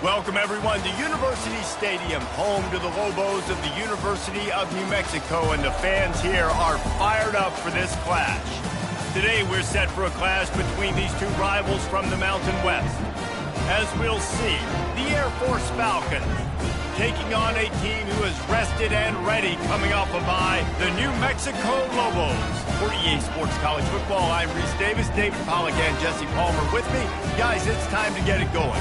Welcome, everyone, to University Stadium, home to the Lobos of the University of New Mexico, and the fans here are fired up for this clash. Today, we're set for a clash between these two rivals from the Mountain West. As we'll see, the Air Force Falcons taking on a team who is rested and ready coming off a bye, the New Mexico Lobos. For EA Sports College Football, I'm Reese Davis, David Pollack, and Jesse Palmer with me. Guys, it's time to get it going.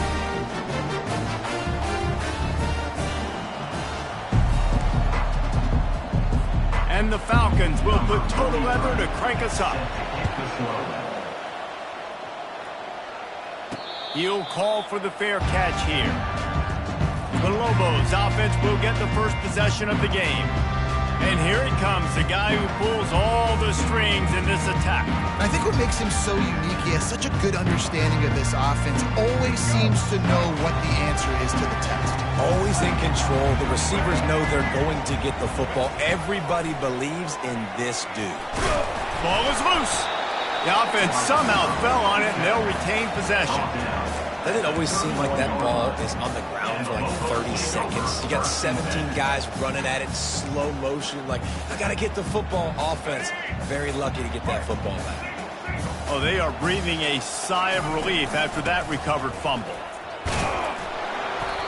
And the Falcons will put total leather to crank us up. He'll call for the fair catch here. The Lobos offense will get the first possession of the game. And here he comes, the guy who pulls all the strings in this attack. I think what makes him so unique, he has such a good understanding of this offense. Always seems to know what the answer is to the test. Always in control. The receivers know they're going to get the football. Everybody believes in this dude. Ball is loose. The offense somehow fell on it, and they'll retain possession. Doesn't it always seem like that ball is on the ground for like 30 seconds? You got 17 guys running at it, slow motion, like, I got to get the football. Offense, very lucky to get that football back. Oh, they are breathing a sigh of relief after that recovered fumble.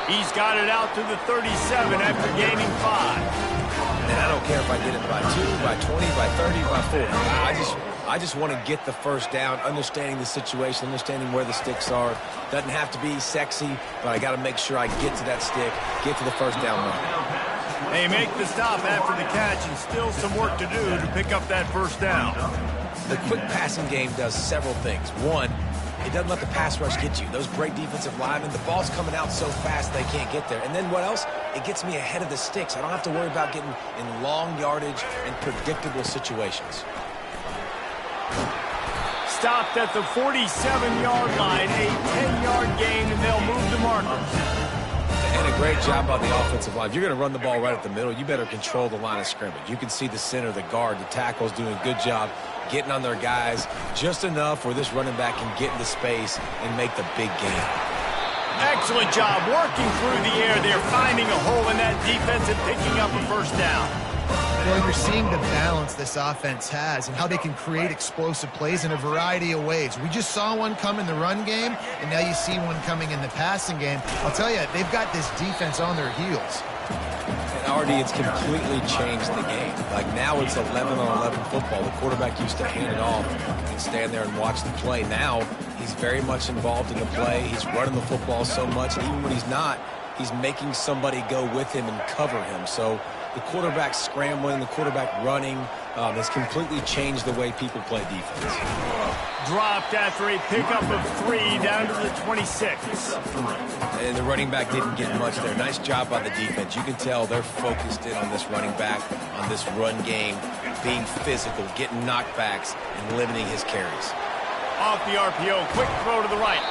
He's got it out to the 37 after gaining 5. And I don't care if I get it by 2, by 20, by 30, by 40. I just want to get the first down, understanding the situation, understanding where the sticks are. Doesn't have to be sexy, but I got to make sure I get to that stick, get to the first down run. They make the stop after the catch, and still some work to do to pick up that first down. The quick passing game does several things. One, it doesn't let the pass rush get you. Those great defensive linemen, the ball's coming out so fast they can't get there. And then what else? It gets me ahead of the sticks. I don't have to worry about getting in long yardage and predictable situations. Stopped at the 47-yard line, a 10-yard gain, and they'll move the markers. And a great job by the offensive line. If you're going to run the ball right at the middle, you better control the line of scrimmage. You can see the center, the guard, the tackle's doing a good job getting on their guys just enough where this running back can get into space and make the big gain. Excellent job working through the air. They're finding a hole in that defense and picking up a first down. Well, you're seeing the balance this offense has and how they can create explosive plays in a variety of ways. We just saw one come in the run game, and now you see one coming in the passing game. I'll tell you, they've got this defense on their heels. And already it's completely changed the game. Like now it's 11-on-11 football. The quarterback used to hand it off and stand there and watch the play. Now he's very much involved in the play. He's running the football so much, and even when he's not, he's making somebody go with him and cover him. So the quarterback scrambling, the quarterback running has completely changed the way people play defense. Dropped after a pickup of 3 down to the 26. And the running back didn't get much there. Nice job by the defense. You can tell they're focused in on this running back, on this run game, being physical, getting knockbacks, and limiting his carries. Off the RPO, quick throw to the right.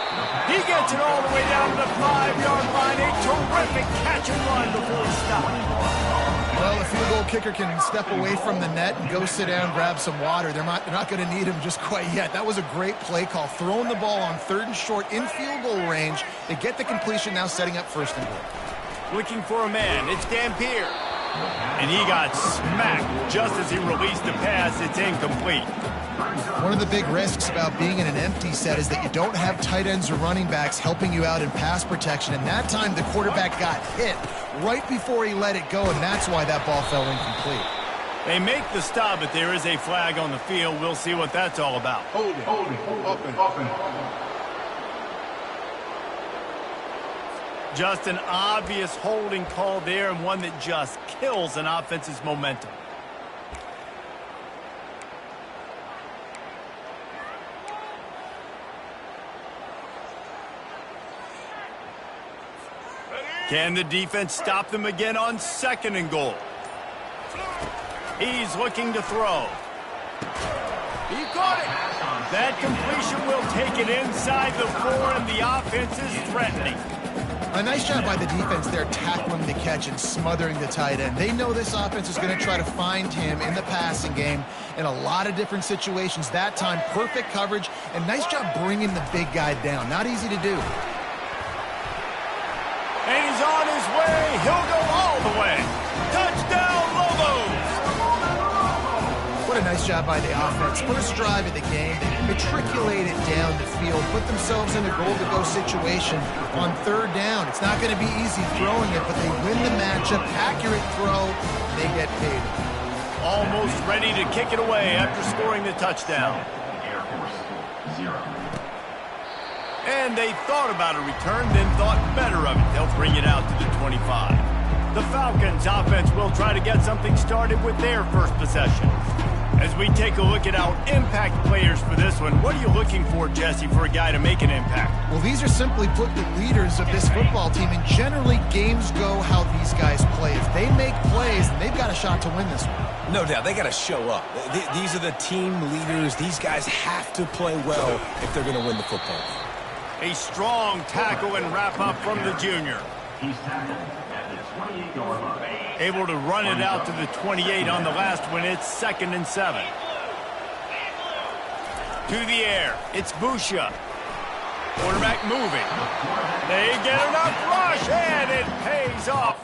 He gets it all the way down to the 5-yard line. A terrific catch and run before he stopped. Well, a field goal kicker can step away from the net and go sit down, grab some water. They're not going to need him just quite yet. That was a great play call. Throwing the ball on 3rd and short in field goal range. They get the completion, now setting up 1st and goal. Looking for a man. It's Dampier. And he got smacked just as he released the pass. It's incomplete. One of the big risks about being in an empty set is that you don't have tight ends or running backs helping you out in pass protection. And that time the quarterback got hit right before he let it go, and that's why that ball fell incomplete. They make the stop, but there is a flag on the field. We'll see what that's all about. Hold it, open. Just an obvious holding call there, and one that just kills an offense's momentum. Can the defense stop them again on 2nd and goal? He's looking to throw. He caught it. That completion will take it inside the 4, and the offense is threatening. A nice job by the defense there, tackling the catch and smothering the tight end. They know this offense is going to try to find him in the passing game in a lot of different situations. That time, perfect coverage, and nice job bringing the big guy down. Not easy to do. Nice job by the offense. First drive of the game, they matriculated down the field, put themselves in a goal-to-go situation on third down. It's not going to be easy throwing it, but they win the matchup. Accurate throw, and they get paid. Almost ready to kick it away after scoring the touchdown. Air Force 0. And they thought about a return, then thought better of it. They'll bring it out to the 25. The Falcons offense will try to get something started with their first possession. As we take a look at our impact players for this one, what are you looking for, Jesse, for a guy to make an impact? Well, these are simply put the leaders of this football team, and generally games go how these guys play. If they make plays, then they've got a shot to win this one. No doubt, they got to show up. These are the team leaders. These guys have to play well if they're going to win the football game. A strong tackle and wrap-up from the junior. He's tackled at the 28-yard line. Able to run it out to the 28 on the last one. It's 2nd and 7. To the air. It's Busha. Quarterback moving. They get enough rush, and it pays off.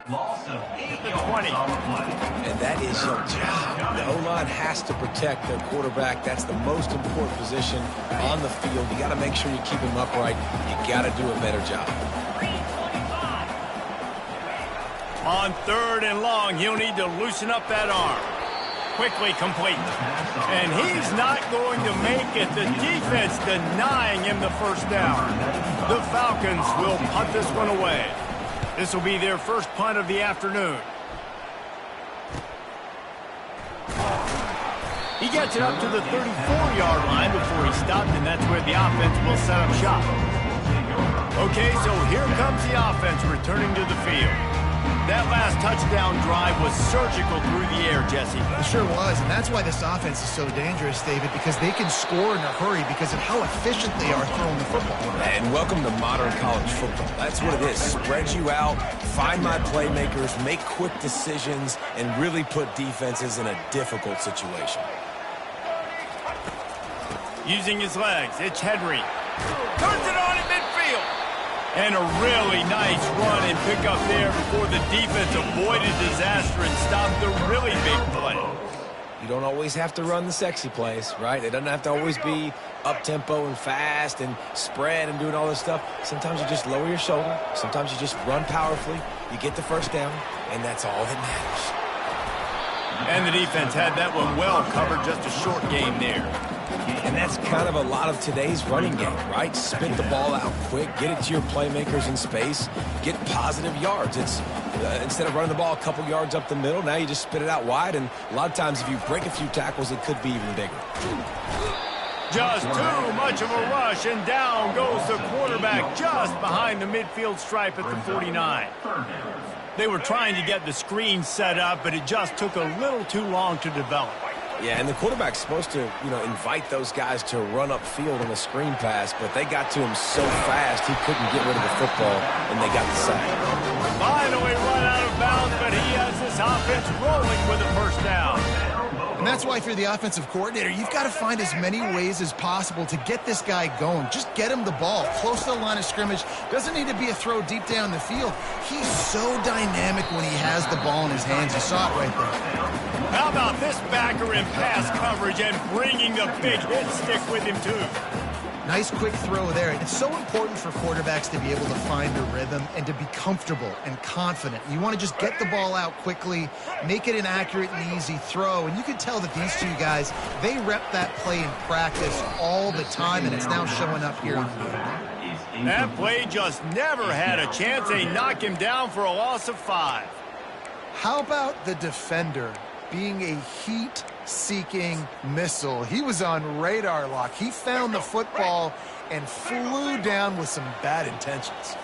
Loss of 8 yards 20. on the play. And that is your job. The O-line has to protect their quarterback. That's the most important position on the field. You got to make sure you keep him upright. You got to do a better job. On 3rd and long, he'll need to loosen up that arm. Quickly complete. And he's not going to make it. The defense denying him the first down. The Falcons will punt this one away. This will be their first punt of the afternoon. He gets it up to the 34-yard line before he stopped, and that's where the offense will set up shop. Okay, so here comes the offense returning to the field. That last touchdown drive was surgical through the air, Jesse. It sure was, and that's why this offense is so dangerous, David, because they can score in a hurry because of how efficient they are throwing the football. And welcome to modern college football. That's what it is. Spread you out, find my playmakers, make quick decisions, and really put defenses in a difficult situation. Using his legs, it's Henry. Turns it on in midfield. And a really nice run and pick up there before the defense avoided disaster and stopped the really big play. You don't always have to run the sexy plays, right? It doesn't have to always be up-tempo and fast and spread and doing all this stuff. Sometimes you just lower your shoulder. Sometimes you just run powerfully. You get the first down, and that's all that matters. And the defense had that one well covered, just a short gain there. And that's kind of a lot of today's running game, right? Spit the ball out quick, get it to your playmakers in space, get positive yards. It's instead of running the ball a couple yards up the middle, now you just spit it out wide, and a lot of times if you break a few tackles, it could be even bigger. Just too much of a rush, and down goes the quarterback just behind the midfield stripe at the 49. They were trying to get the screen set up, but it just took a little too long to develop. Yeah, and the quarterback's supposed to, invite those guys to run upfield on a screen pass, but they got to him so fast he couldn't get rid of the football, and they got the sack. Finally run out of bounds, but he has this offense rolling with a first down. And that's why if you're the offensive coordinator, you've got to find as many ways as possible to get this guy going. Just get him the ball close to the line of scrimmage. Doesn't need to be a throw deep down the field. He's so dynamic when he has the ball in his hands. You saw it right there. How about this backer in pass coverage and bringing the big hit stick with him, too? Nice quick throw there. It's so important for quarterbacks to be able to find a rhythm and to be comfortable and confident. You want to just get the ball out quickly, make it an accurate and easy throw. And you can tell that these two guys, they rep that play in practice all the time, and it's now showing up here on the field. That play just never had a chance. They knock him down for a loss of 5. How about the defender being a heat-seeking missile? He was on radar lock. He found the football and flew down with some bad intentions.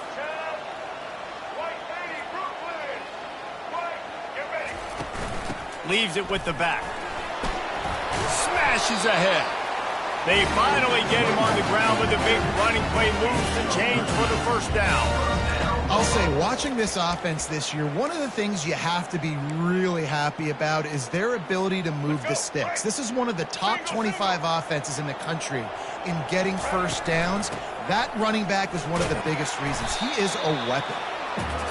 Leaves it with the back. Smashes ahead. They finally get him on the ground with a big running play, moves the chains for the first down. I'll say, watching this offense this year, one of the things you have to be really happy about is their ability to move the sticks. This is one of the top 25 offenses in the country in getting first downs. That running back is one of the biggest reasons. He is a weapon.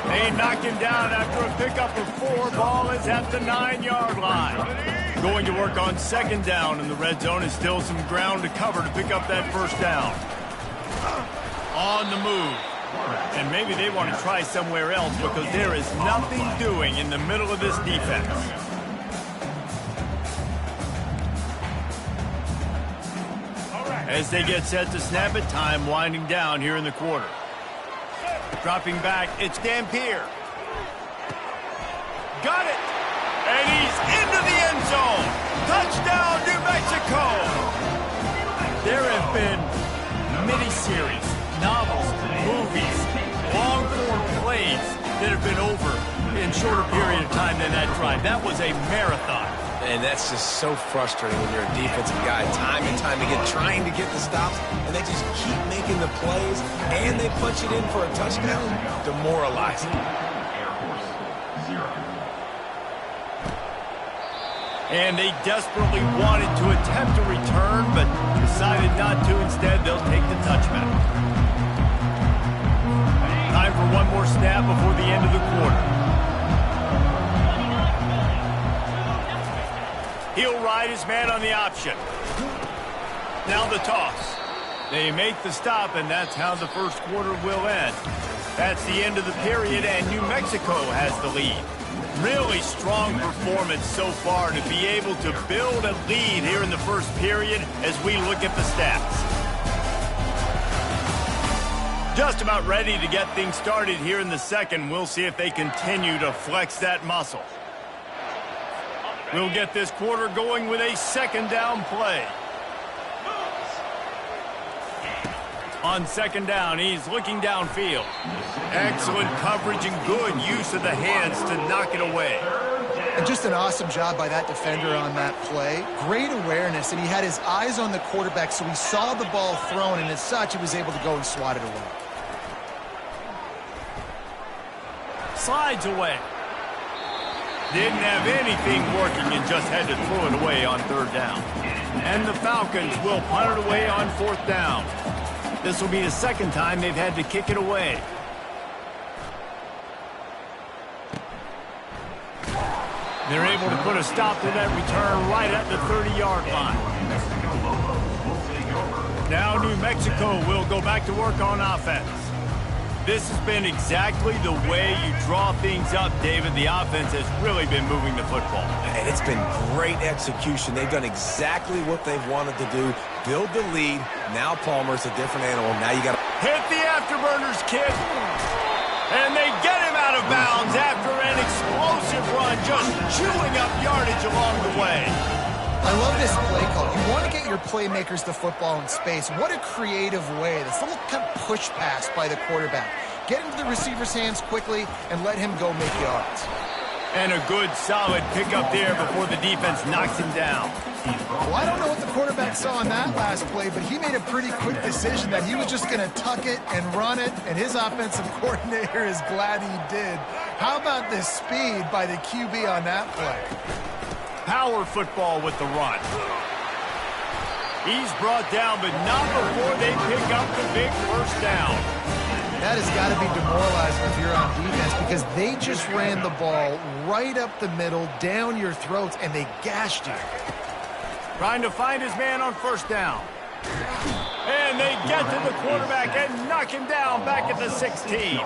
They knocked him down after a pickup of 4. Ball is at the 9-yard line. Going to work on second down in the red zone is still some ground to cover to pick up that first down. On the move. And maybe they want to try somewhere else because there is nothing doing in the middle of this defense. As they get set to snap it, time winding down here in the quarter. Dropping back, it's Dampier. Got it! And he's into the end zone! Touchdown, New Mexico! There have been miniseries, novels, movies, long-form plays that have been over in shorter period of time than that drive. That was a marathon. And that's just so frustrating when you're a defensive guy, time and time again, trying to get the stops, and they just keep making the plays, and they punch it in for a touchdown. Demoralizing. And they desperately wanted to attempt a return, but decided not to. Instead, they'll take the touchback. Time for one more snap before the end of the quarter. He'll ride his man on the option. Now the toss. They make the stop, and that's how the first quarter will end. That's the end of the period, and New Mexico has the lead. Really strong performance so far to be able to build a lead here in the first period as we look at the stats. Just about ready to get things started here in the second. We'll see if they continue to flex that muscle. We'll get this quarter going with a second down play. On second down, he's looking downfield. Excellent coverage and good use of the hands to knock it away. And just an awesome job by that defender on that play. Great awareness, and he had his eyes on the quarterback, so he saw the ball thrown, and as such, he was able to go and swat it away. Slides away. Didn't have anything working and just had to throw it away on third down. And the Falcons will punt it away on fourth down. This will be the second time they've had to kick it away. They're able to put a stop to that return right at the 30-yard line. Now New Mexico will go back to work on offense. This has been exactly the way you draw things up, David. The offense has really been moving the football. And it's been great execution. They've done exactly what they've wanted to do. Build the lead. Now Palmer's a different animal. Now you got to hit the afterburners, kid. And they get him out of bounds after an explosive run, just chewing up yardage along the way. I love this play call. You want to get your playmakers the football in space. What a creative way. This little kind of push pass by the quarterback. Get into the receiver's hands quickly and let him go make yards. And a good, solid pickup there before the defense knocks him down. Well, I don't know what the quarterback saw on that last play, but he made a pretty quick decision that he was just going to tuck it and run it, and his offensive coordinator is glad he did. How about the speed by the QB on that play? Power football with the run. He's brought down, but not before they pick up the big first down. That has got to be demoralizing if you're on defense because they just ran the ball right up the middle, down your throats, and they gashed you. Trying to find his man on first down. And they get to the quarterback and knock him down back at the 16.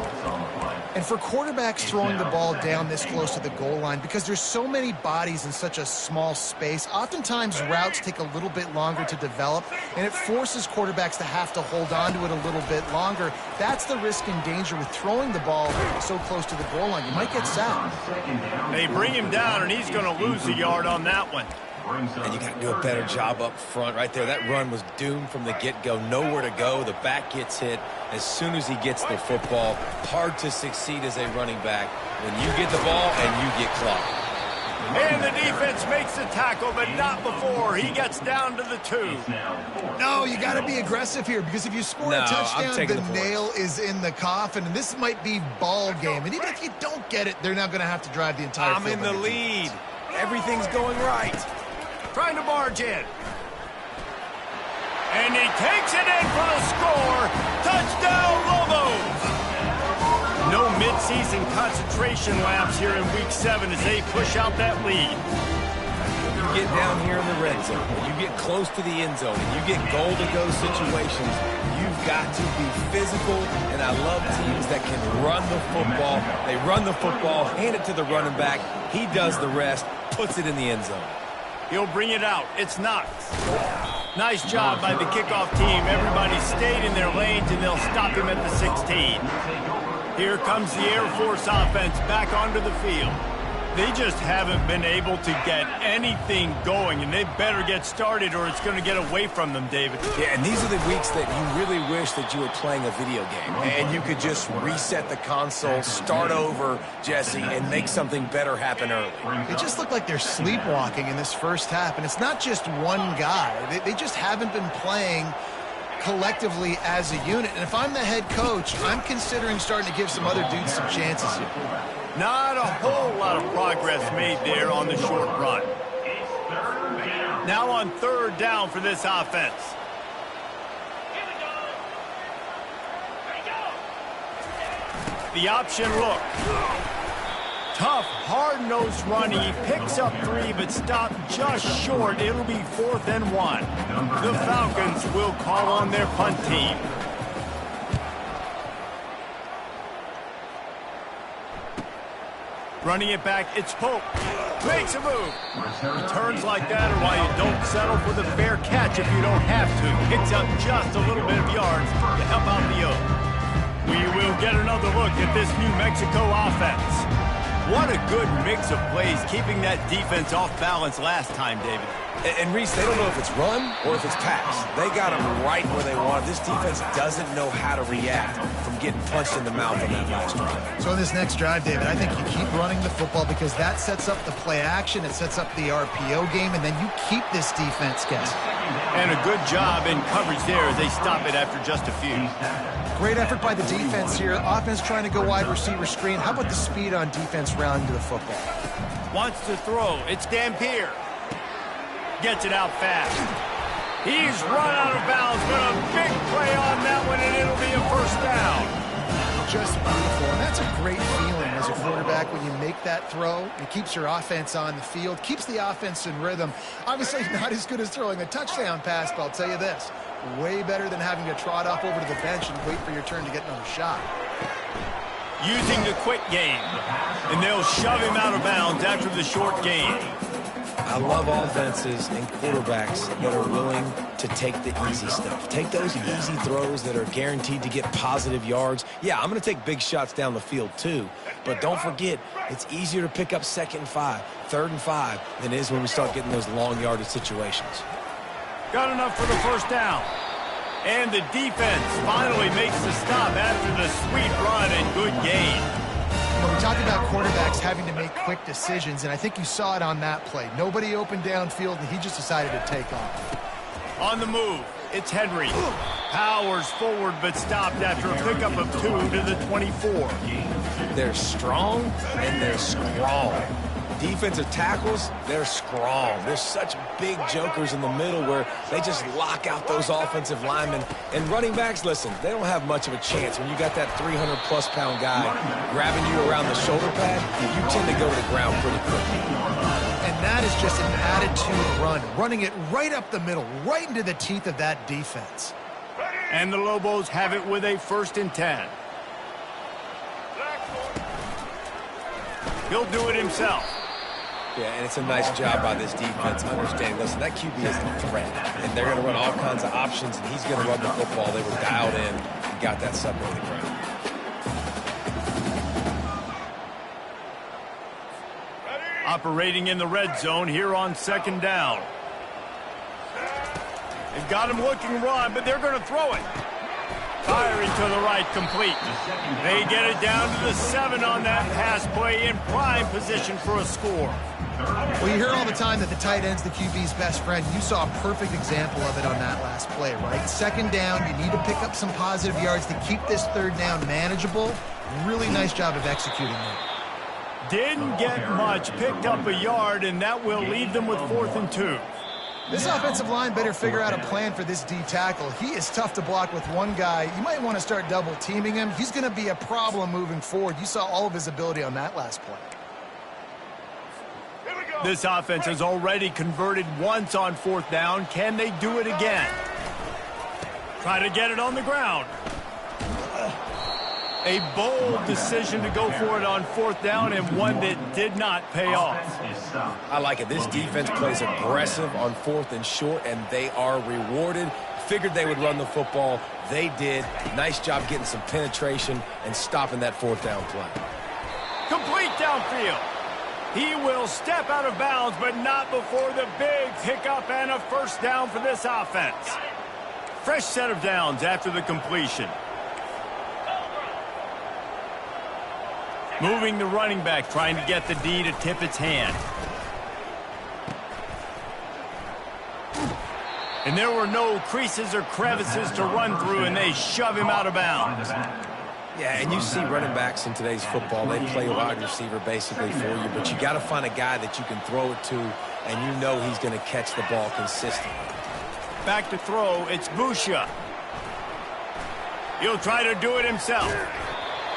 And for quarterbacks throwing the ball down this close to the goal line, because there's so many bodies in such a small space, oftentimes routes take a little bit longer to develop, and it forces quarterbacks to have to hold on to it a little bit longer. That's the risk and danger with throwing the ball so close to the goal line. You might get sacked. They bring him down, and he's going to lose a yard on that one. And you got to do a better job up front right there. That run was doomed from the get-go. Nowhere to go. The back gets hit as soon as he gets the football. Hard to succeed as a running back when you get the ball and you get clocked. And the defense makes the tackle, but not before he gets down to the 2. No, you got to be aggressive here because if you score a touchdown, the nail is in the coffin, and this might be ball game. And even if you don't get it, they're now going to have to drive the entire field. I'm in the lead. Everything's going right. Trying to barge in. And he takes it in for the score. Touchdown, Lobos! No mid-season concentration lapse here in Week 7 as they push out that lead. You get down here in the red zone, you get close to the end zone, and you get goal-to-go situations, you've got to be physical, and I love teams that can run the football. They run the football, hand it to the running back, he does the rest, puts it in the end zone. He'll bring it out. It's Knox. Nice job by the kickoff team. Everybody stayed in their lanes, and they'll stop him at the 16. Here comes the Air Force offense back onto the field. They just haven't been able to get anything going, and they better get started or it's going to get away from them, David. Yeah, and these are the weeks that you really wish that you were playing a video game, and you could just reset the console, start over, Jesse, and make something better happen early. It just looked like they're sleepwalking in this first half, and it's not just one guy. They just haven't been playing collectively as a unit. And if I'm the head coach, I'm considering starting to give some other dudes some chances here. Not a whole lot of progress made there on the short run. Now on 3rd down for this offense. The option look. Tough, hard-nosed run. He picks up 3, but stopped just short. It'll be 4th and 1. The Falcons will call on their punt team. Running it back, it's Pope. Makes a move. Returns like that are why you don't settle for the fair catch if you don't have to. Picks up just a little bit of yards to help out the Oak. We will get another look at this New Mexico offense. What a good mix of plays, keeping that defense off balance last time, David. And Reese, they don't know if it's run or if it's pass. They got them right where they want it. This defense doesn't know how to react from getting punched in the mouth on that last drive. So in this next drive, David, I think you keep running the football because that sets up the play action, it sets up the RPO game, and then you keep this defense guessing. And a good job in coverage there as they stop it after just a few. Great effort by the defense here. Offense trying to go wide receiver screen. How about the speed on defense rounding to the football? Wants to throw. It's Dampier. Gets it out fast. He's run out of bounds, but a big play on that one, and it'll be a 1st down. Just beautiful, and that's a great feeling as a quarterback when you make that throw. It keeps your offense on the field, keeps the offense in rhythm. Obviously not as good as throwing a touchdown pass, but I'll tell you this, way better than having to trot off over to the bench and wait for your turn to get another shot. Using the quick game, and they'll shove him out of bounds after the short game. I love offenses and quarterbacks that are willing to take the easy stuff. Take those easy throws that are guaranteed to get positive yards. Yeah, I'm going to take big shots down the field too. But don't forget, it's easier to pick up 2nd and 5, 3rd and 5 than it is when we start getting those long yardage situations. Got enough for the 1st down. And the defense finally makes the stop after the sweet run and good gain. Well, we talked about quarterbacks having to make quick decisions, and I think you saw it on that play. Nobody opened downfield, and he just decided to take off. On the move, it's Henry. Powers forward, but stopped after a pickup of 2 to the 24. They're strong, and they're strong. Defensive tackles, they're strong. There's such big jokers in the middle where they just lock out those offensive linemen. And running backs, listen, they don't have much of a chance. When you got that 300-plus pound guy grabbing you around the shoulder pad, you tend to go to the ground pretty quickly. And that is just an attitude run, running it right up the middle, right into the teeth of that defense. And the Lobos have it with a 1st and 10. He'll do it himself. Yeah, and it's a nice job by this defense understanding, listen, that QB is a threat, and they're going to run all kinds of options, and he's going to run the football. They were dialed in and got that sucker on the ground. Operating in the red zone here on 2nd down. They've got him looking run, but they're going to throw it. Firing to the right, complete. They get it down to the 7 on that pass play in prime position for a score. Well, you hear all the time that the tight end's the QB's best friend. You saw a perfect example of it on that last play, right? Second down, you need to pick up some positive yards to keep this third down manageable. Really nice job of executing that. Didn't get much, picked up a yard, and that will leave them with 4th and 2. This offensive line better figure out a plan for this D tackle. He is tough to block with one guy. You might want to start double teaming him. He's going to be a problem moving forward. You saw all of his ability on that last play. This offense has already converted once on 4th down. Can they do it again? Try to get it on the ground. A bold decision to go for it on 4th down, and one that did not pay off. I like it. This defense plays aggressive on 4th and short, and they are rewarded. Figured they would run the football. They did. Nice job getting some penetration and stopping that 4th down play. Complete downfield. He will step out of bounds, but not before the big pickup and a 1st down for this offense. Fresh set of downs after the completion. Moving the running back, trying to get the D to tip its hand. And there were no creases or crevices to run through, and they shove him out of bounds. Yeah, and you see running backs in today's football, they play wide receiver basically for you, but you got to find a guy that you can throw it to, and you know he's going to catch the ball consistently. Back to throw, it's Busha. He'll try to do it himself.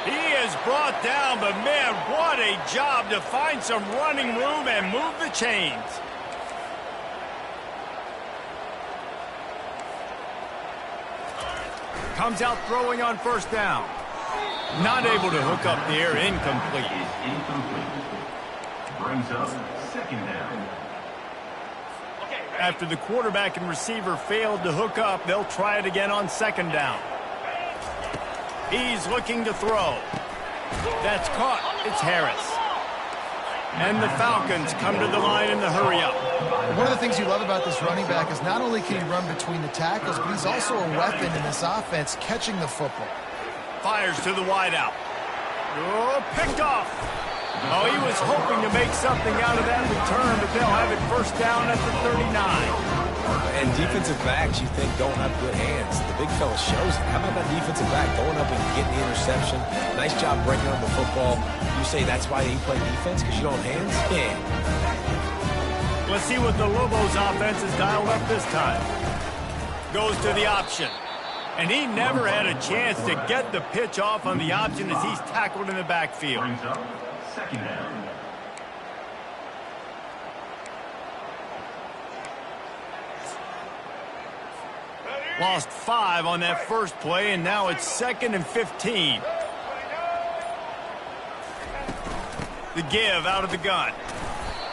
He is brought down, but man, what a job to find some running room and move the chains. Comes out throwing on 1st down. Not able to hook up there, incomplete. Brings up 2nd down. After the quarterback and receiver failed to hook up, they'll try it again on 2nd down. He's looking to throw. That's caught. It's Harris. And the Falcons come to the line in the hurry-up. One of the things you love about this running back is not only can he run between the tackles, but he's also a weapon in this offense catching the football. Fires to the wideout. Oh, picked off. Oh, he was hoping to make something out of that return, but they'll have it 1st down at the 39. And defensive backs you think don't have good hands. The big fella shows it. How about that defensive back going up and getting the interception? Nice job breaking on the football. You say that's why you play defense, because you don't have hands? Yeah. Let's see what the Lobos offense has dialed up this time. Goes to the option. And he never had a chance to get the pitch off on the option as he's tackled in the backfield. Brings up 2nd down. Lost 5 on that first play, and now it's 2nd and 15. The give out of the gun.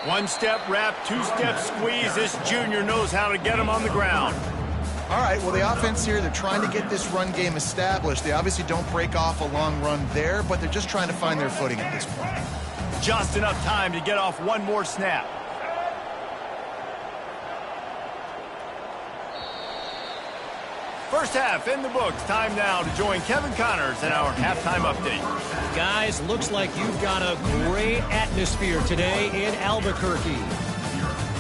1-step wrap, 2-step squeeze. This junior knows how to get him on the ground. All right, well, the offense here, they're trying to get this run game established. They obviously don't break off a long run there, but they're just trying to find their footing at this point. Just enough time to get off one more snap. First half in the books. Time now to join Kevin Connors in our halftime update. Guys, looks like you've got a great atmosphere today in Albuquerque.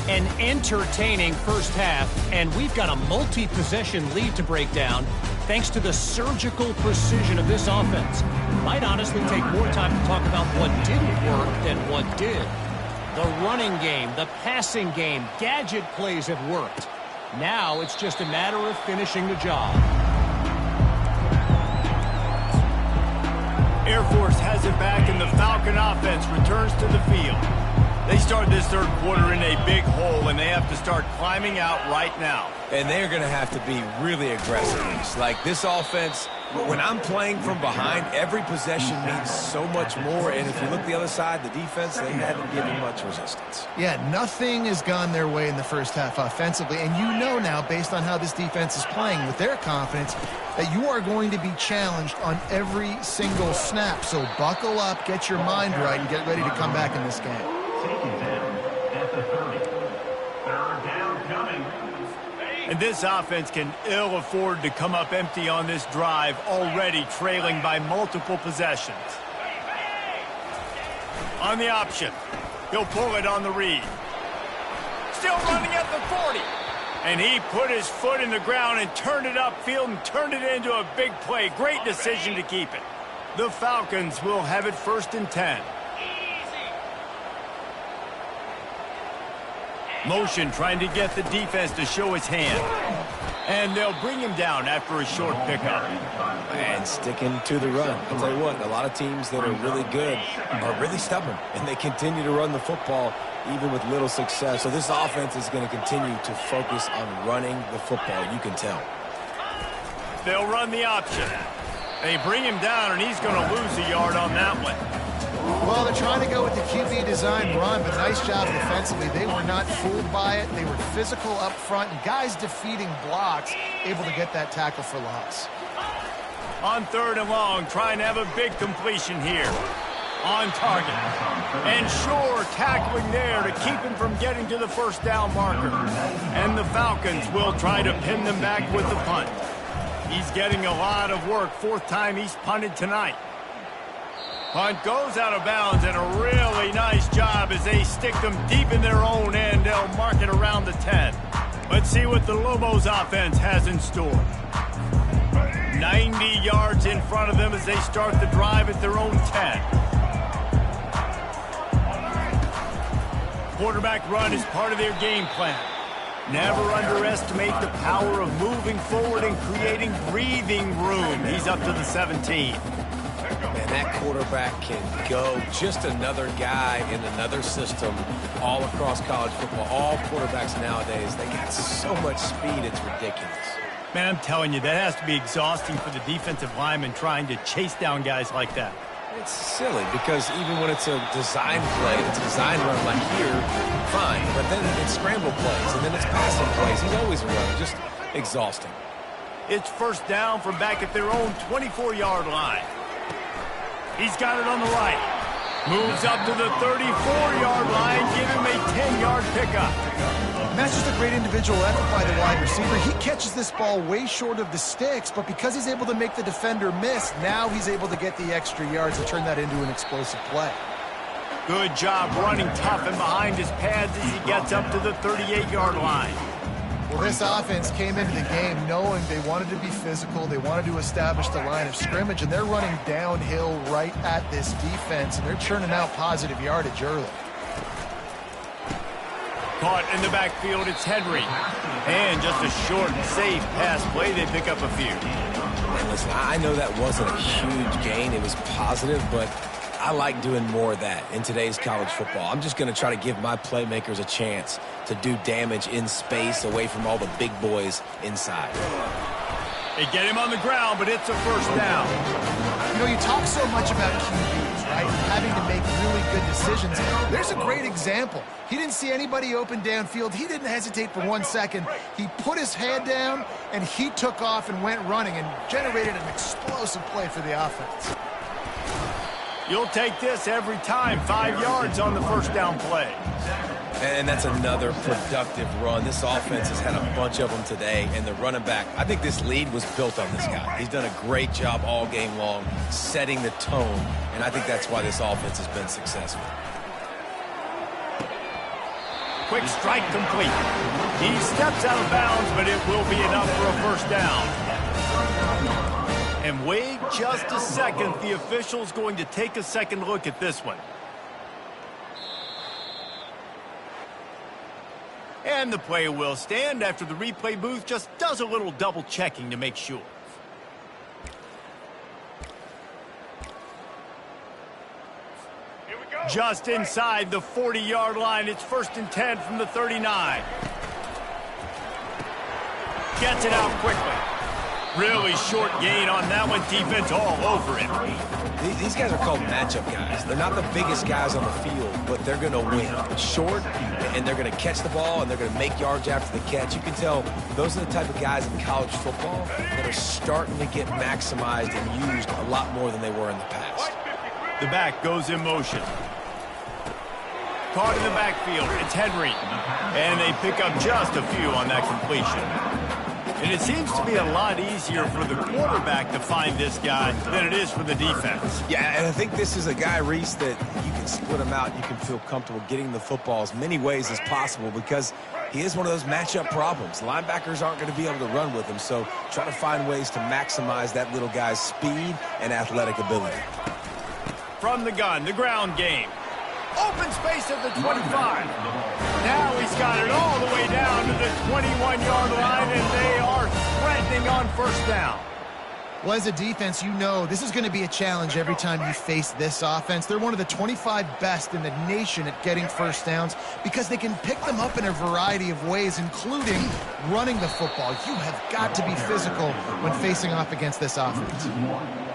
An entertaining first half, and we've got a multi-possession lead to break down thanks to the surgical precision of this offense. Might honestly take more time to talk about what didn't work than what did. The running game, the passing game, gadget plays have worked. Now it's just a matter of finishing the job. Air Force has it back, and the Falcon offense returns to the field. They start this third quarter in a big hole, and they have to start climbing out right now. And they're going to have to be really aggressive. Like this offense, when I'm playing from behind, every possession means so much more. And if you look the other side, the defense, they haven't given much resistance. Yeah, nothing has gone their way in the first half offensively. And you know now, based on how this defense is playing with their confidence, that you are going to be challenged on every single snap. So buckle up, get your mind right, and get ready to come back in this game. Taken down at the 30. 3rd down coming. And this offense can ill afford to come up empty on this drive, already trailing by multiple possessions. On the option. He'll pull it on the read. Still running at the 40. And he put his foot in the ground and turned it upfield and turned it into a big play. Great decision to keep it. The Falcons will have it 1st and 10. Motion trying to get the defense to show his hand. And they'll bring him down after a short pickup. And sticking to the run. I'll tell you what, a lot of teams that are really good are really stubborn, and they continue to run the football even with little success. So this offense is going to continue to focus on running the football. You can tell. They'll run the option. They bring him down, and he's going to lose a yard on that one. Well, they're trying to go with the QB design run, but nice job defensively. They were not fooled by it. They were physical up front, and guys defeating blocks, able to get that tackle for loss. On 3rd and long, trying to have a big completion here. On target. And sure, tackling there to keep him from getting to the 1st down marker. And the Falcons will try to pin them back with the punt. He's getting a lot of work. 4th time he's punted tonight. Punt goes out of bounds, and a really nice job as they stick them deep in their own end. They'll mark it around the 10. Let's see what the Lobos offense has in store. 90 yards in front of them as they start the drive at their own 10. Quarterback run is part of their game plan. Never underestimate the power of moving forward and creating breathing room. He's up to the 17. Man, that quarterback can go. Just another guy in another system all across college football. All quarterbacks nowadays, they got so much speed, it's ridiculous. Man, I'm telling you, that has to be exhausting for the defensive lineman trying to chase down guys like that. It's silly because even when it's a design play, it's a design run like here, fine. But then it's scramble plays, and then it's passing plays. He's always a runner, just exhausting. It's 1st down from back at their own 24-yard line. He's got it on the right. Moves up to the 34-yard line, give him a 10-yard pickup. And that's just a great individual effort by the wide receiver. He catches this ball way short of the sticks, but because he's able to make the defender miss, now he's able to get the extra yards and turn that into an explosive play. Good job running tough and behind his pads as he gets up to the 38-yard line. Well, this offense came into the game knowing they wanted to be physical, they wanted to establish the line of scrimmage, and they're running downhill right at this defense, and they're churning out positive yardage early. Caught in the backfield, it's Henry. And just a short and safe pass play, they pick up a few. And listen, I know that wasn't a huge gain. It was positive, but I like doing more of that in today's college football. I'm just going to try to give my playmakers a chance to do damage in space away from all the big boys inside. They get him on the ground, but it's a 1st down. You know, you talk so much about QBs, right? Having to make really good decisions. There's a great example. He didn't see anybody open downfield. He didn't hesitate for 1 second. He put his head down, and he took off and went running and generated an explosive play for the offense. You'll take this every time. 5 yards on the 1st down play. And that's another productive run. This offense has had a bunch of them today, and the running back, I think this lead was built on this guy. He's done a great job all game long setting the tone, and I think that's why this offense has been successful. Quick strike complete. He steps out of bounds, but it will be enough for a 1st down. And wait just a second. The official's going to take a second look at this one. And the play will stand after the replay booth just does a little double checking to make sure. Just inside the 40-yard line. It's 1st and 10 from the 39. Gets it out quickly. Really short gain on that one. Defense all over him. These guys are called matchup guys. They're not the biggest guys on the field, but they're going to win. Short, and they're going to catch the ball, and they're going to make yards after the catch. You can tell those are the type of guys in college football that are starting to get maximized and used a lot more than they were in the past. The back goes in motion. Caught in the backfield. It's Henry. And they pick up just a few on that completion. And it seems to be a lot easier for the quarterback to find this guy than it is for the defense. Yeah, and I think this is a guy, Reese, that you can split him out. You can feel comfortable getting the football as many ways as possible because he is one of those matchup problems. Linebackers aren't going to be able to run with him, so try to find ways to maximize that little guy's speed and athletic ability. From the gun, the ground game. Open space at the 25. Now he's got it all the way down to the 21-yard line, and they are threatening on first down. Well, as a defense, you know this is going to be a challenge every time you face this offense. They're one of the 25 best in the nation at getting first downs because they can pick them up in a variety of ways, including running the football. You have got to be physical when facing off against this offense.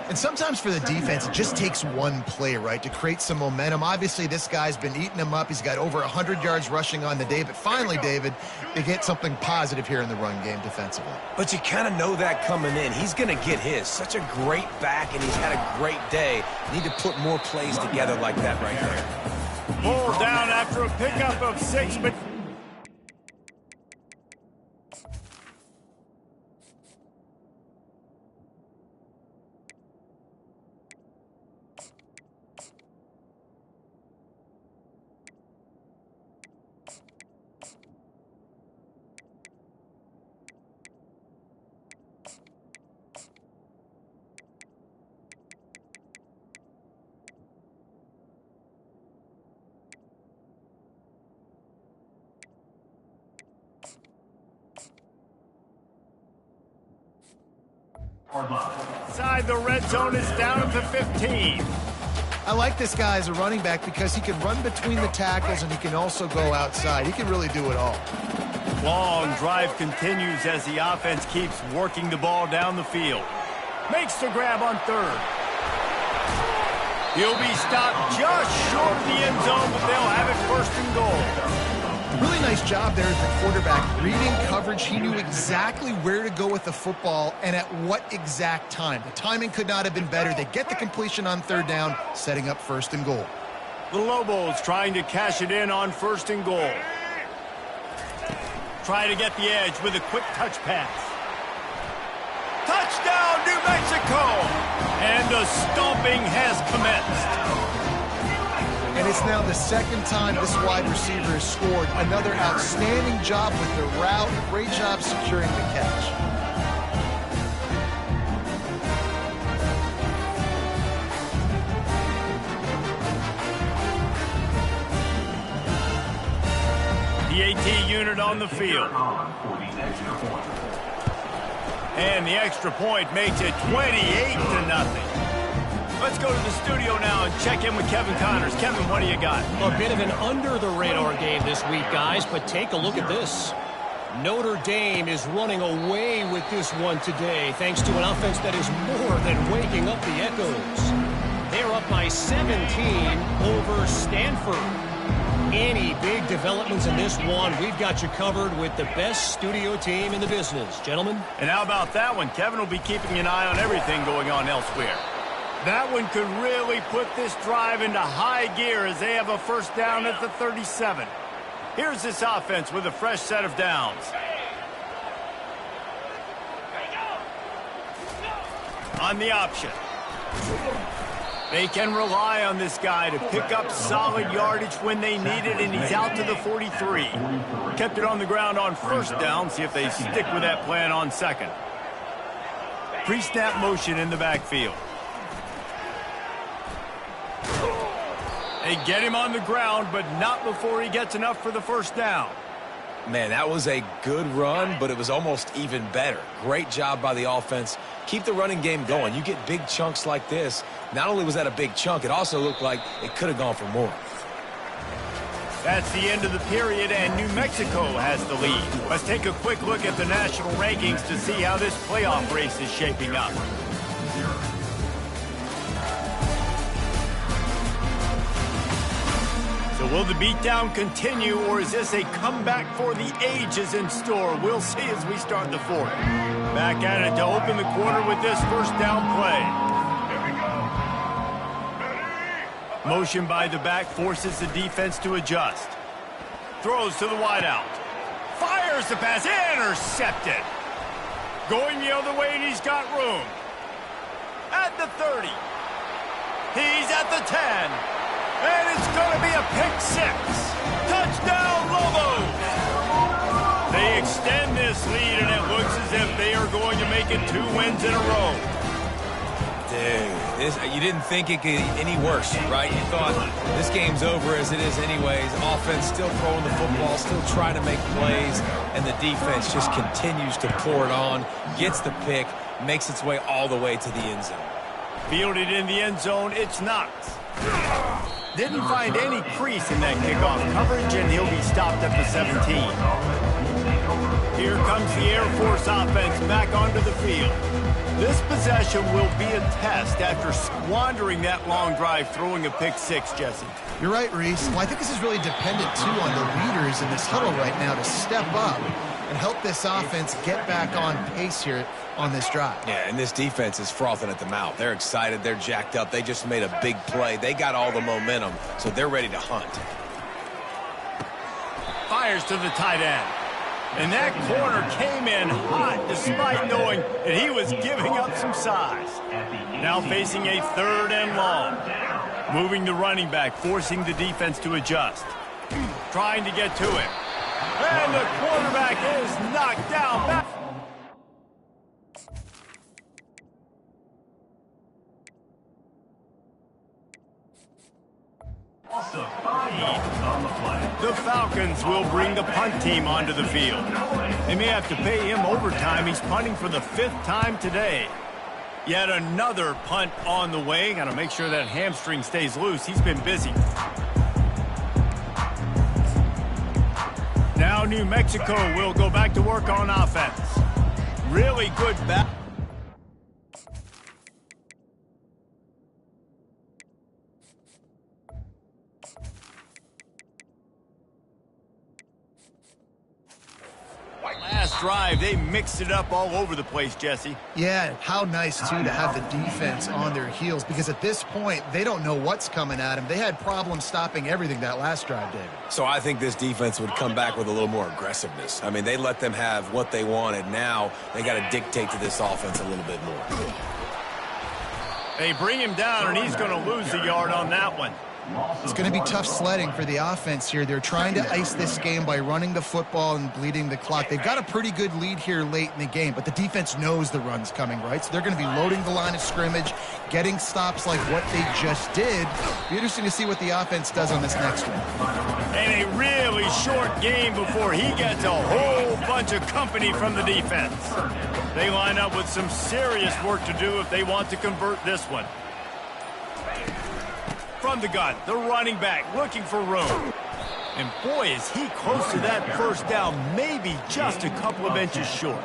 And sometimes for the defense, it just takes one play, right, to create some momentum. Obviously, this guy's been eating them up. He's got over 100 yards rushing on the day. But finally, David, they get something positive here in the run game defensively. But you kind of know that coming in. He's going to get his. Such a great back, and he's had a great day. Need to put more plays together like that right there. Pulled down after a pickup of 6, but... Inside the red zone is down at the 15. I like this guy as a running back because he can run between the tackles and he can also go outside. He can really do it all. Long drive continues as the offense keeps working the ball down the field. Makes the grab on third. He'll be stopped just short of the end zone, but they'll have it first and goal. Really nice job there as the quarterback. Reading coverage, he knew exactly where to go with the football and at what exact time. The timing could not have been better. They get the completion on third down, setting up first and goal. The Lobos trying to cash it in on first and goal. Try to get the edge with a quick touch pass. Touchdown, New Mexico! And the stomping has commenced. And it's now the second time this wide receiver has scored. Another outstanding job with the route. Great job securing the catch. The AT unit on the field. And the extra point makes it 28-0. Let's go to the studio now and check in with Kevin Connors. Kevin, what do you got? A bit of an under-the-radar game this week, guys, but take a look at this. Notre Dame is running away with this one today, thanks to an offense that is more than waking up the echoes. They're up by 17 over Stanford. Any big developments in this one, we've got you covered with the best studio team in the business. Gentlemen? And how about that one? Kevin will be keeping an eye on everything going on elsewhere. That one could really put this drive into high gear as they have a first down at the 37. Here's this offense with a fresh set of downs. On the option. They can rely on this guy to pick up solid yardage when they need it, and he's out to the 43. Kept it on the ground on first down. See if they stick with that plan on second. Pre-snap motion in the backfield. They get him on the ground, but not before he gets enough for the first down. Man, that was a good run, but it was almost even better. Great job by the offense. Keep the running game going. You get big chunks like this. Not only was that a big chunk, it also looked like it could have gone for more. That's the end of the period, and New Mexico has the lead. Let's take a quick look at the national rankings to see how this playoff race is shaping up. So will the beatdown continue, or is this a comeback for the ages in store? We'll see as we start the fourth. Back at it to open the quarter with this first down play. Motion by the back forces the defense to adjust. Throws to the wideout. Fires the pass, intercepted. going the other way, and he's got room. At the 30. He's at the 10. And it's going to be a pick six. Touchdown, Lobos! They extend this lead, and it looks as if they are going to make it 2 wins in a row. Dude, you didn't think it could get any worse, right? You thought this game's over as it is anyways. Offense still throwing the football, still trying to make plays, and the defense just continues to pour it on, gets the pick, makes its way all the way to the end zone. Fielded in the end zone, it's Knox. Didn't find any crease in that kickoff coverage, and he'll be stopped at the 17. Here comes the Air Force offense back onto the field. This possession will be a test after squandering that long drive throwing a pick six, Jesse. You're right, Reese. Well, I think this is really dependent, too, on the leaders in this huddle right now to step up and help this offense get back on pace here on this drive. Yeah, and this defense is frothing at the mouth. They're excited. They're jacked up. They just made a big play. They got all the momentum, so they're ready to hunt. Fires to the tight end. And that corner came in hot despite knowing that he was giving up some size. Now facing a 3rd and long. Moving the running back, forcing the defense to adjust. Trying to get to him. And the quarterback is knocked down back. The Falcons will bring the punt team onto the field. They may have to pay him overtime. He's punting for the 5th time today. Yet another punt on the way. Got to make sure that hamstring stays loose. He's been busy. Now New Mexico will go back to work on offense. Really good back. Last drive, they mixed it up all over the place, Jesse. Yeah, how nice, too, to have the defense on their heels, because at this point, they don't know what's coming at them. They had problems stopping everything that last drive, David. So I think this defense would come back with a little more aggressiveness. I mean, they let them have what they wanted. Now they got to dictate to this offense a little bit more. They bring him down, and he's going to lose a yard on that one. It's going to be tough sledding for the offense here. They're trying to ice this game by running the football and bleeding the clock. They've got a pretty good lead here late in the game, but the defense knows the run's coming, right? So they're going to be loading the line of scrimmage, getting stops like what they just did. Be interesting to see what the offense does on this next one. And a really short game before he gets a whole bunch of company from the defense. They line up with some serious work to do if they want to convert this one. From the gun, the running back looking for room. And boy, is he close to that first down, maybe just a couple of inches short.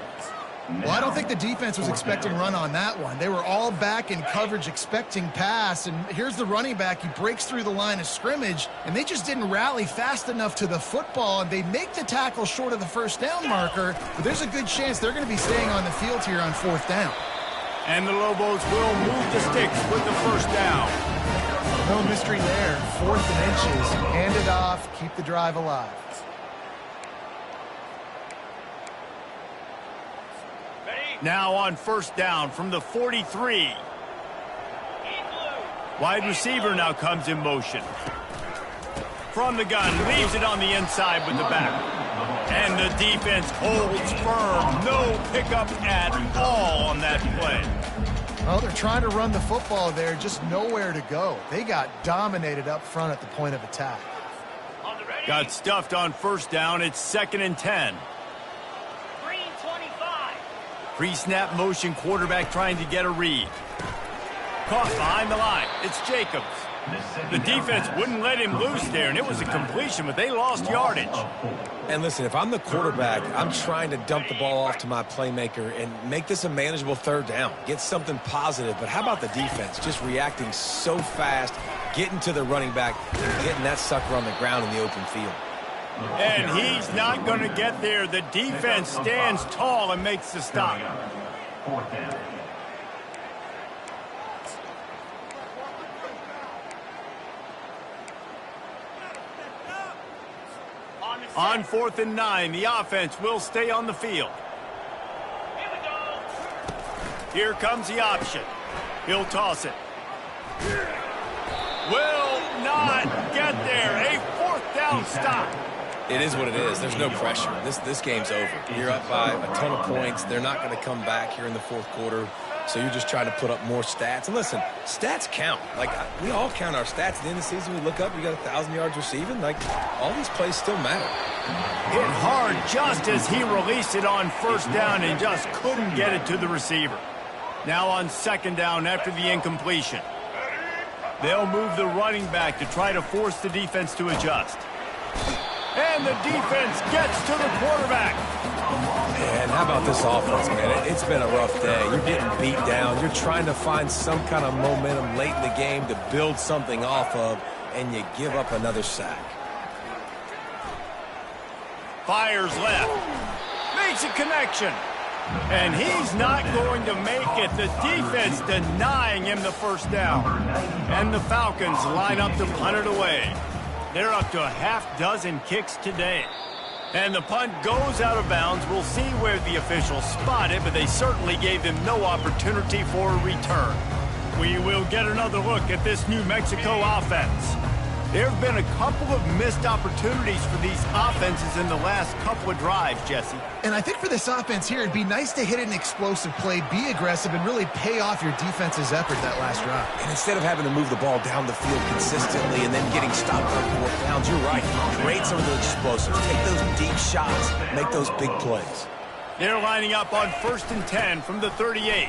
Well, I don't think the defense was expecting run on that one. They were all back in coverage expecting pass, and here's the running back. He breaks through the line of scrimmage, and they just didn't rally fast enough to the football, and they make the tackle short of the first down marker, but there's a good chance they're going to be staying on the field here on 4th down. And the Lobos will move the sticks with the first down. No mystery there. 4th and inches. Hand it off. Keep the drive alive. Now on first down from the 43. Wide receiver now comes in motion. From the gun, leaves it on the inside with the back. And the defense holds firm. No pickup at all on that play. Well, they're trying to run the football there, just nowhere to go. They got dominated up front at the point of attack. Got stuffed on first down. It's 2nd and 10. Green 25. Pre-snap motion, quarterback trying to get a read. Caught behind the line. It's Jacobs. The defense wouldn't let him loose there, and it was a completion, but they lost yardage. And listen, if I'm the quarterback, I'm trying to dump the ball off to my playmaker and make this a manageable 3rd down. Get something positive. But how about the defense just reacting so fast, getting to the running back, and getting that sucker on the ground in the open field? And he's not going to get there. The defense stands tall and makes the stop. 4th down. On 4th and 9, the offense will stay on the field. Here we go. Here comes the option. He'll toss it. Will not get there. A fourth down stop. It is what it is. There's no pressure. This game's over. You're up by a ton of points. They're not going to come back here in the fourth quarter. So you're just trying to put up more stats. And listen, stats count. Like, we all count our stats. At the end of the season, we look up, you got 1,000 yards receiving. Like, all these plays still matter. Hit hard just as he released it on first down and just couldn't get it to the receiver. Now on second down after the incompletion. They'll move the running back to try to force the defense to adjust. And the defense gets to the quarterback. Man, how about this offense, man? It's been a rough day. You're getting beat down. You're trying to find some kind of momentum late in the game to build something off of, and you give up another sack. Fires left. Makes a connection. And he's not going to make it. The defense denying him the first down. And the Falcons line up to punt it away. They're up to a half-dozen kicks today. And the punt goes out of bounds. We'll see where the officials spot it, but they certainly gave them no opportunity for a return. We will get another look at this New Mexico offense. There have been a couple of missed opportunities for these offenses in the last couple of drives, Jesse. And I think for this offense here, it'd be nice to hit an explosive play, be aggressive, and really pay off your defense's effort that last drive. And instead of having to move the ball down the field consistently and then getting stopped on fourth downs, you're right. Create some of those explosives. Take those deep shots. Make those big plays. They're lining up on 1st and 10 from the 38.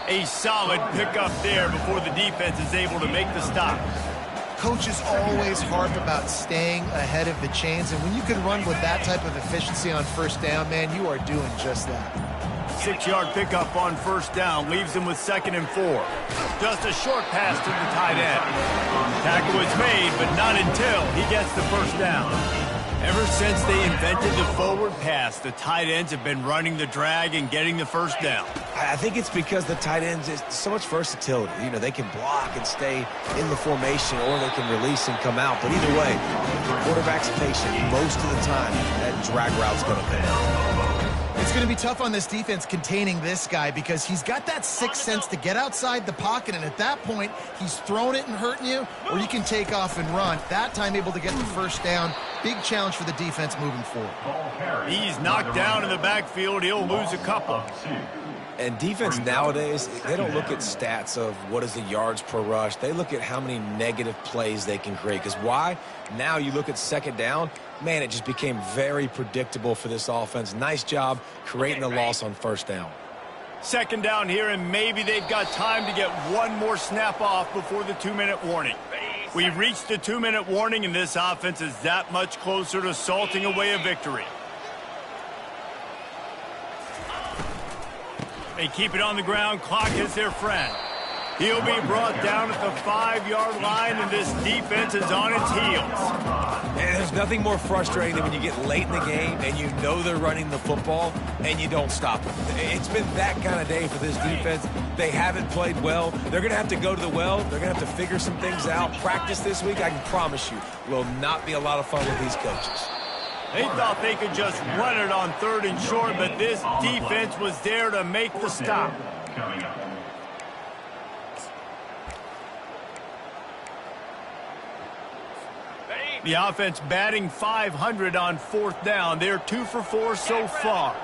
A solid pickup there before the defense is able to make the stop. Coaches always harp about staying ahead of the chains, and when you can run with that type of efficiency on first down, man, you are doing just that. 6-yard pickup on first down leaves him with 2nd and 4. Just a short pass to the tight end. Tackle was made, but not until he gets the first down. Ever since they invented the forward pass, the tight ends have been running the drag and getting the first down. I think it's because the tight ends is so much versatility. You know, they can block and stay in the formation, or they can release and come out. But either way, the quarterback's patient. Most of the time, that drag route's going to come out. It's going to be tough on this defense containing this guy because he's got that sixth sense to get outside the pocket, and at that point, he's throwing it and hurting you, or you can take off and run. That time able to get the first down. Big challenge for the defense moving forward. He's knocked down in the backfield. He'll lose a couple. And defense nowadays, they don't look at stats of what is the yards per rush. They look at how many negative plays they can create. Because why? Now you look at second down, man, it just became very predictable for this offense. Nice job creating the loss on first down. Second down here, and maybe they've got time to get one more snap off before the 2-minute warning. We've reached the 2-minute warning, and this offense is that much closer to salting away a victory. They keep it on the ground. Clock is their friend. He'll be brought down at the 5-yard line, and this defense is on its heels. And there's nothing more frustrating than when you get late in the game and you know they're running the football and you don't stop them. It's been that kind of day for this defense. They haven't played well. They're going to have to go to the well. They're going to have to figure some things out. Practice this week, I can promise you, will not be a lot of fun with these coaches. They thought they could just run it on 3rd and short, but this defense was there to make the stop. The offense batting .500 on 4th down. They're 2 for 4 so far.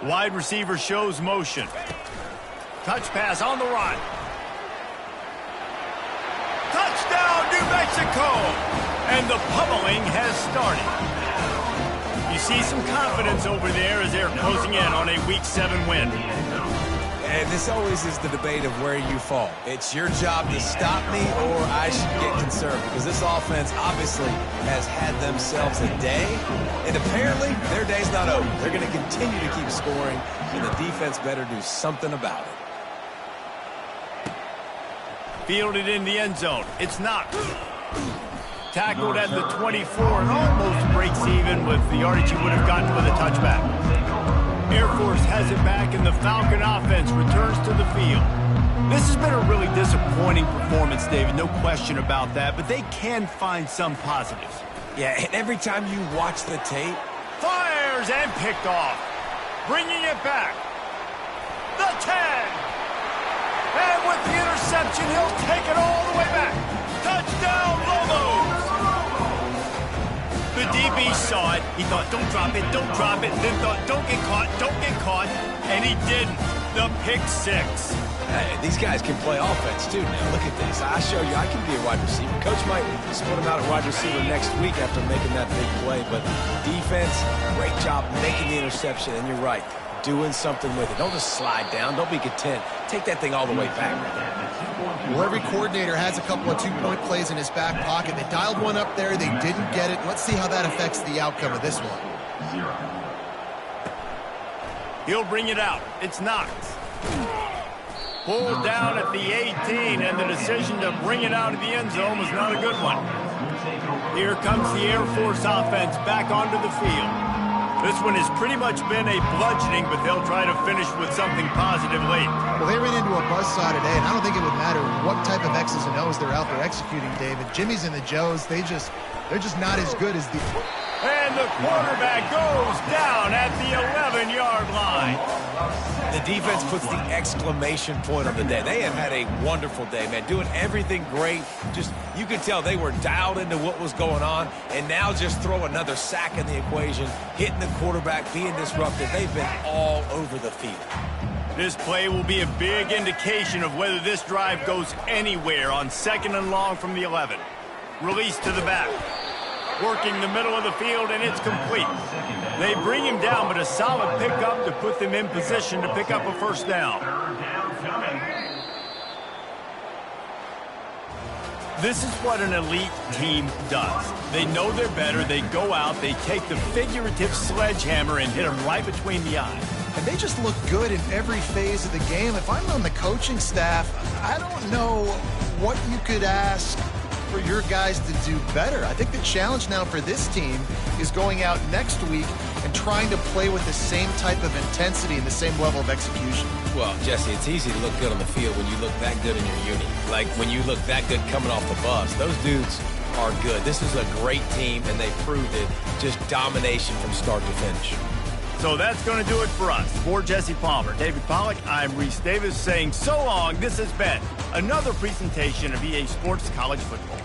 Wide receiver shows motion. Touch pass on the run. Touchdown, New Mexico! And the pummeling has started. You see some confidence over there as they're closing in on a Week 7 win. And this always is the debate of where you fall. It's your job to stop me, or I should get concerned, because this offense obviously has had themselves a day, and apparently their day's not over. They're going to continue to keep scoring, and the defense better do something about it. Fielded in the end zone. It's not. Tackled at the 24 and almost breaks even with the yardage he would have gotten with a touchback. Air Force has it back, and the Falcon offense returns to the field. This has been a really disappointing performance, David, no question about that, but they can find some positives. Yeah, and every time you watch the tape, Fires and picked off. Bringing it back. The 10. And with the interception, he'll take it all the way back. Touchdown, Lobos. The DB saw it. He thought, don't drop it, don't drop it. Then thought, don't get caught. And he didn't. The pick 6. hey, these guys can play offense too now. Look at this. I show you I can be a wide receiver. Coach might split him out at wide receiver next week after making that big play. But defense, great job making the interception. And you're right, doing something with it. Don't just slide down. Don't be content. Take that thing all the way back. Well, every coordinator has a couple of two-point plays in his back pocket. They dialed one up there. They didn't get it. Let's see how that affects the outcome of this one. He'll bring it out. It's Knox. Pulled down at the 18, and the decision to bring it out of the end zone was not a good one. Here comes the Air Force offense back onto the field. This one has pretty much been a bludgeoning, but they'll try to finish with something positive late. Well, they ran into a buzzsaw today, and I don't think it would matter what type of X's and O's they're out there executing, David. Jimmy's and the Joes, they're just not as good as the... And the quarterback goes down at the 11-yard line. The defense puts the exclamation point on the day. They have had a wonderful day, man, doing everything great. Just, you could tell they were dialed into what was going on, and now just throw another sack in the equation, hitting the quarterback, being disruptive. They've been all over the field. This play will be a big indication of whether this drive goes anywhere on 2nd and long from the 11. Release to the back. Working the middle of the field, and it's complete. They bring him down, but a solid pickup to put them in position to pick up a first down. This is what an elite team does. They know they're better. They go out, they take the figurative sledgehammer and hit them right between the eyes. And they just look good in every phase of the game. If I'm on the coaching staff, I don't know what you could ask for your guys to do better. I think the challenge now for this team is going out next week and trying to play with the same type of intensity and the same level of execution. Well, Jesse, it's easy to look good on the field when you look that good in your uni. Like when you look that good coming off the bus. Those dudes are good. This is a great team, and they proved it. Just domination from start to finish. So that's going to do it for us. For Jesse Palmer, David Pollack, I'm Reese Davis saying so long. This has been another presentation of EA Sports College Football.